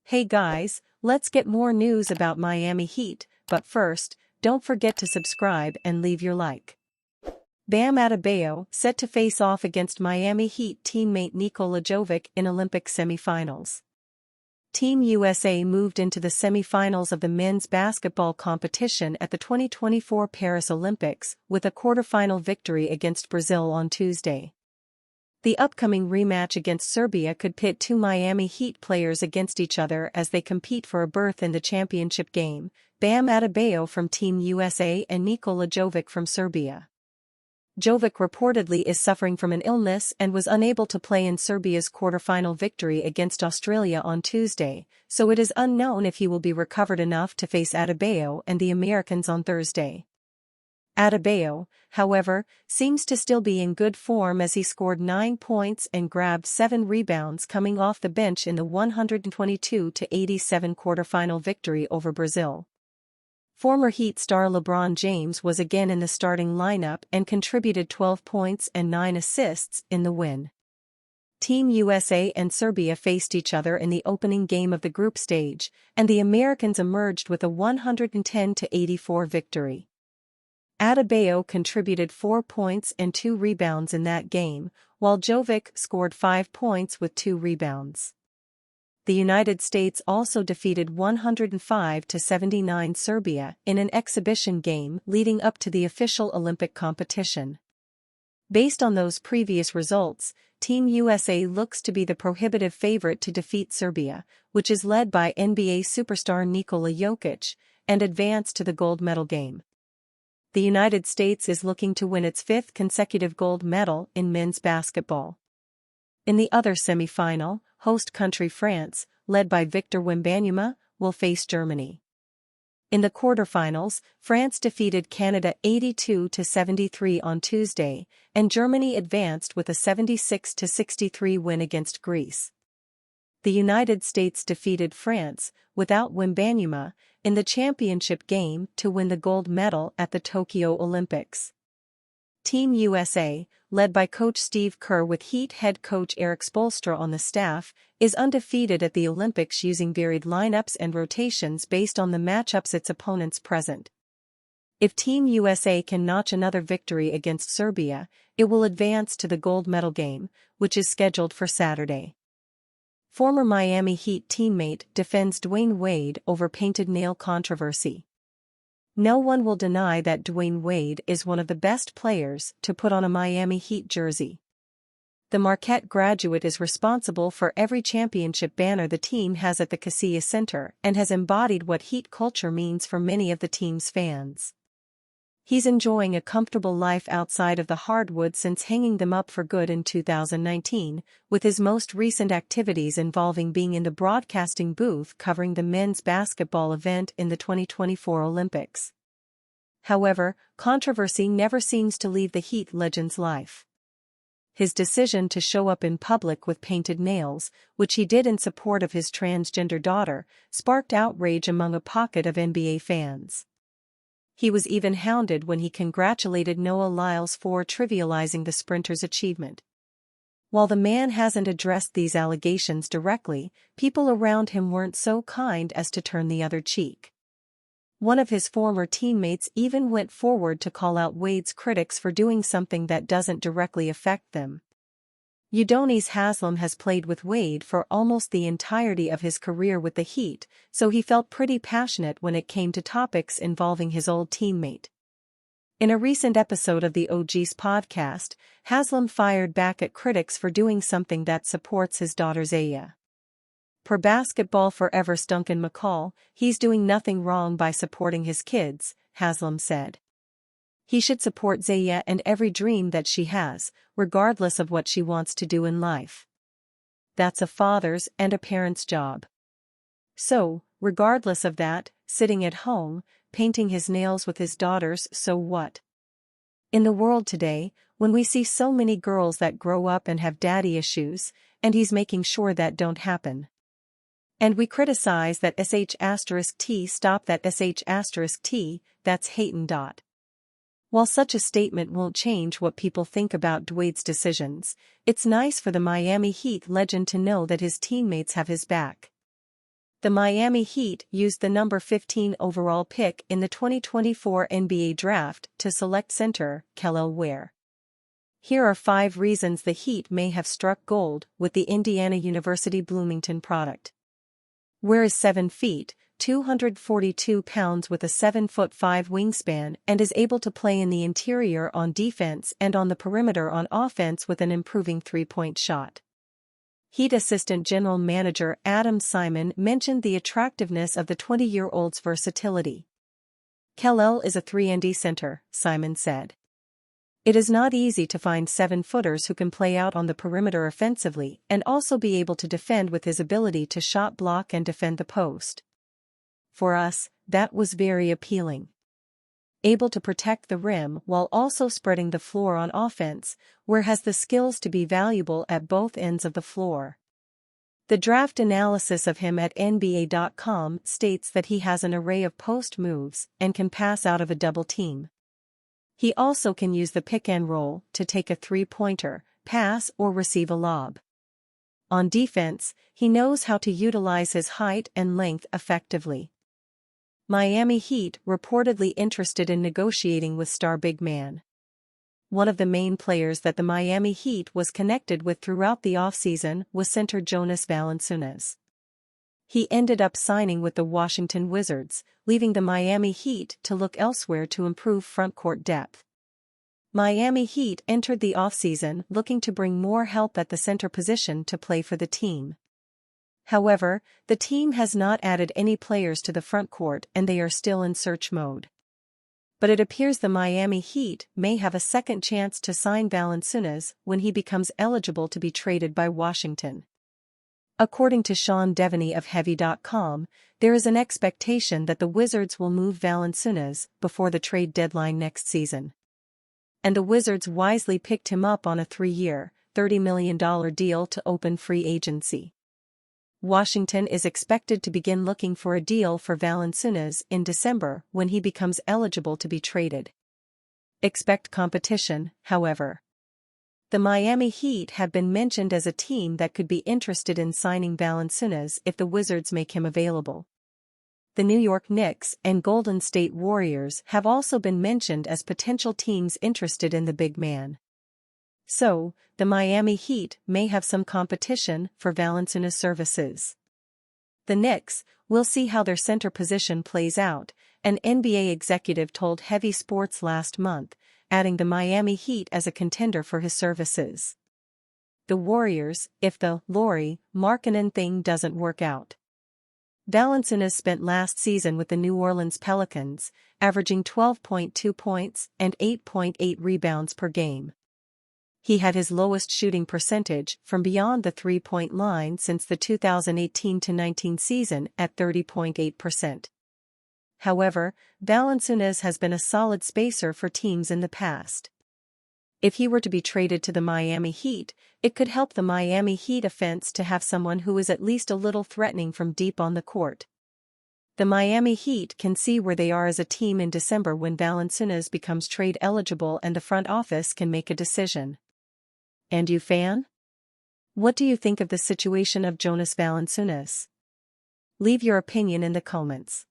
Hey guys, let's get more news about Miami Heat, but first, don't forget to subscribe and leave your like. Bam Adebayo set to face off against Miami Heat teammate Nikola Jovic in Olympic semifinals. Team USA moved into the semifinals of the men's basketball competition at the 2024 Paris Olympics with a quarterfinal victory against Brazil on Tuesday. The upcoming rematch against Serbia could pit two Miami Heat players against each other as they compete for a berth in the championship game, Bam Adebayo from Team USA and Nikola Jovic from Serbia. Jovic reportedly is suffering from an illness and was unable to play in Serbia's quarterfinal victory against Australia on Tuesday, so it is unknown if he will be recovered enough to face Adebayo and the Americans on Thursday. Adebayo, however, seems to still be in good form as he scored 9 points and grabbed 7 rebounds coming off the bench in the 122-87 quarterfinal victory over Brazil. Former Heat star LeBron James was again in the starting lineup and contributed 12 points and 9 assists in the win. Team USA and Serbia faced each other in the opening game of the group stage, and the Americans emerged with a 110-84 victory. Adebayo contributed 4 points and 2 rebounds in that game, while Jovic scored 5 points with 2 rebounds. The United States also defeated 105-79 Serbia in an exhibition game leading up to the official Olympic competition. Based on those previous results, Team USA looks to be the prohibitive favorite to defeat Serbia, which is led by NBA superstar Nikola Jokic, and advance to the gold medal game. The United States is looking to win its 5th consecutive gold medal in men's basketball. In the other semifinal, host country France, led by Victor Wembanyama, will face Germany. In the quarterfinals, France defeated Canada 82-73 on Tuesday, and Germany advanced with a 76-63 win against Greece. The United States defeated France, without Wembanyama, in the championship game to win the gold medal at the Tokyo Olympics. Team USA, led by coach Steve Kerr with Heat head coach Erik Spoelstra on the staff, is undefeated at the Olympics using varied lineups and rotations based on the matchups its opponents present. If Team USA can notch another victory against Serbia, it will advance to the gold medal game, which is scheduled for Saturday. Former Miami Heat teammate defends Dwayne Wade over painted nail controversy. No one will deny that Dwayne Wade is one of the best players to put on a Miami Heat jersey. The Marquette graduate is responsible for every championship banner the team has at the Casillas Center and has embodied what Heat culture means for many of the team's fans. He's enjoying a comfortable life outside of the hardwood since hanging them up for good in 2019, with his most recent activities involving being in the broadcasting booth covering the men's basketball event in the 2024 Olympics. However, controversy never seems to leave the Heat legend's life. His decision to show up in public with painted nails, which he did in support of his transgender daughter, sparked outrage among a pocket of NBA fans. He was even hounded when he congratulated Noah Lyles for trivializing the sprinter's achievement. While the man hasn't addressed these allegations directly, people around him weren't so kind as to turn the other cheek. One of his former teammates even went forward to call out Wade's critics for doing something that doesn't directly affect them. Udonis Haslem has played with Wade for almost the entirety of his career with the Heat, so he felt pretty passionate when it came to topics involving his old teammate. In a recent episode of the OG's podcast, Haslem fired back at critics for doing something that supports his daughter Zaya. Per Basketball Forever's Duncan McCall, he's doing nothing wrong by supporting his kids, Haslem said. He should support Zaya and every dream that she has, regardless of what she wants to do in life. That's a father's and a parent's job. So, regardless of that, sitting at home, painting his nails with his daughters, so what? In the world today, when we see so many girls that grow up and have daddy issues, and he's making sure that don't happen. And we criticize that sh*t stop that sh*t, that's hatin'. While such a statement won't change what people think about Wade's decisions, it's nice for the Miami Heat legend to know that his teammates have his back. The Miami Heat used the number 15 overall pick in the 2024 NBA Draft to select center Kellel Ware. Here are 5 reasons the Heat may have struck gold with the Indiana University Bloomington product. Ware is 7 feet, 242 pounds with a 7'5" wingspan and is able to play in the interior on defense and on the perimeter on offense with an improving three-point shot. Heat assistant general manager Adam Simon mentioned the attractiveness of the 20-year-old's versatility. Kellel is a 3-and-D center, Simon said. It is not easy to find 7-footers who can play out on the perimeter offensively and also be able to defend with his ability to shot block and defend the post. For us, that was very appealing. Able to protect the rim while also spreading the floor on offense, Ware has the skills to be valuable at both ends of the floor. The draft analysis of him at NBA.com states that he has an array of post moves and can pass out of a double team. He also can use the pick and roll to take a three-pointer, pass or receive a lob. On defense, he knows how to utilize his height and length effectively. Miami Heat reportedly interested in negotiating with star big man. One of the main players that the Miami Heat was connected with throughout the offseason was center Jonas Valanciunas. He ended up signing with the Washington Wizards, leaving the Miami Heat to look elsewhere to improve frontcourt depth. Miami Heat entered the offseason looking to bring more help at the center position to play for the team. However, the team has not added any players to the frontcourt and they are still in search mode. But it appears the Miami Heat may have a second chance to sign Valanciunas when he becomes eligible to be traded by Washington. According to Sean Devaney of Heavy.com, there is an expectation that the Wizards will move Valanciunas before the trade deadline next season. And the Wizards wisely picked him up on a 3-year, $30 million deal to open free agency. Washington is expected to begin looking for a deal for Valanciunas in December when he becomes eligible to be traded. Expect competition, however. The Miami Heat have been mentioned as a team that could be interested in signing Valanciunas if the Wizards make him available. The New York Knicks and Golden State Warriors have also been mentioned as potential teams interested in the big man. So, the Miami Heat may have some competition for Valanciunas' services. The Knicks will see how their center position plays out, an NBA executive told Heavy Sports last month, adding the Miami Heat as a contender for his services. The Warriors, if the Lauri Markkanen thing doesn't work out. Valanciunas spent last season with the New Orleans Pelicans, averaging 12.2 points and 8.8 rebounds per game. He had his lowest shooting percentage from beyond the three-point line since the 2018-19 season at 30.8%. However, Valanciunas has been a solid spacer for teams in the past. If he were to be traded to the Miami Heat, it could help the Miami Heat offense to have someone who is at least a little threatening from deep on the court. The Miami Heat can see where they are as a team in December when Valanciunas becomes trade eligible and the front office can make a decision. And you, fan? What do you think of the situation of Jonas Valanciunas? Leave your opinion in the comments.